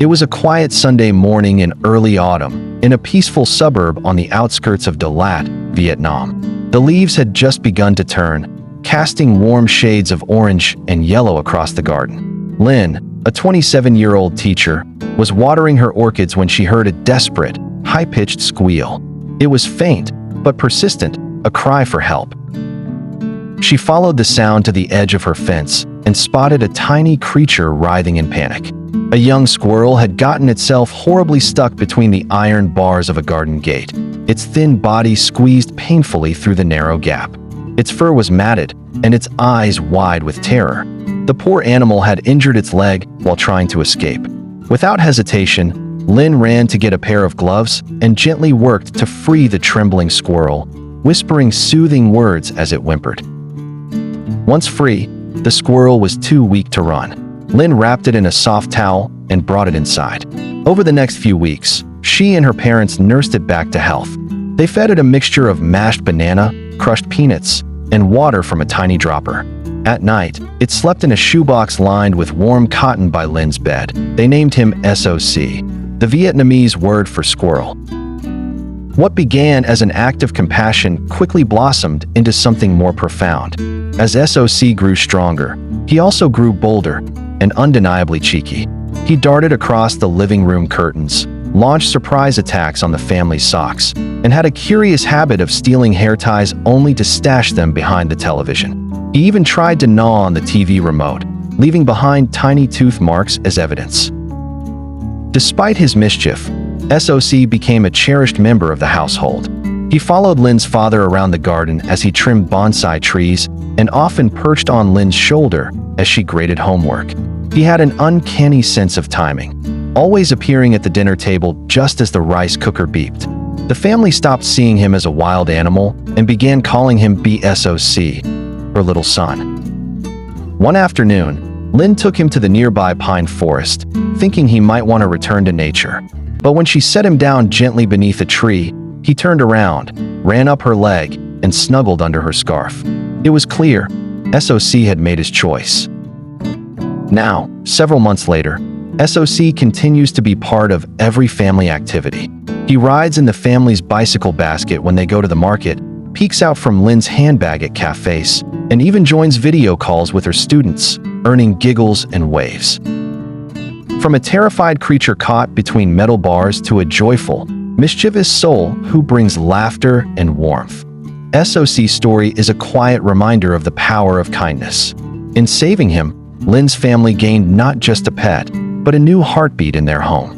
It was a quiet Sunday morning in early autumn, in a peaceful suburb on the outskirts of Dalat, Vietnam. The leaves had just begun to turn, casting warm shades of orange and yellow across the garden. Linh, a 27-year-old teacher, was watering her orchids when she heard a desperate, high-pitched squeal. It was faint, but persistent, a cry for help. She followed the sound to the edge of her fence and spotted a tiny creature writhing in panic. A young squirrel had gotten itself horribly stuck between the iron bars of a garden gate, its thin body squeezed painfully through the narrow gap. Its fur was matted, and its eyes wide with terror. The poor animal had injured its leg while trying to escape. Without hesitation, Linh ran to get a pair of gloves and gently worked to free the trembling squirrel, whispering soothing words as it whimpered. Once free, the squirrel was too weak to run. Linh wrapped it in a soft towel and brought it inside. Over the next few weeks, she and her parents nursed it back to health. They fed it a mixture of mashed banana, crushed peanuts, and water from a tiny dropper. At night, it slept in a shoebox lined with warm cotton by Linh's bed. They named him SOC, the Vietnamese word for squirrel. What began as an act of compassion quickly blossomed into something more profound. As SOC grew stronger, he also grew bolder and undeniably cheeky. He darted across the living room curtains, launched surprise attacks on the family's socks, and had a curious habit of stealing hair ties only to stash them behind the television. He even tried to gnaw on the TV remote, leaving behind tiny tooth marks as evidence. Despite his mischief, SOC became a cherished member of the household. He followed Linh's father around the garden as he trimmed bonsai trees and often perched on Linh's shoulder as she graded homework. He had an uncanny sense of timing, always appearing at the dinner table just as the rice cooker beeped. The family stopped seeing him as a wild animal and began calling him BSOC, her little son. One afternoon, Linh took him to the nearby pine forest, thinking he might want to return to nature. But when she set him down gently beneath a tree, he turned around, ran up her leg, and snuggled under her scarf. It was clear, SOC had made his choice. Now, several months later, SOC continues to be part of every family activity. He rides in the family's bicycle basket when they go to the market, peeks out from Linh's handbag at cafes, and even joins video calls with her students, earning giggles and waves. From a terrified creature caught between metal bars to a joyful, mischievous soul who brings laughter and warmth, SOC's story is a quiet reminder of the power of kindness. In saving him, Linh's family gained not just a pet, but a new heartbeat in their home.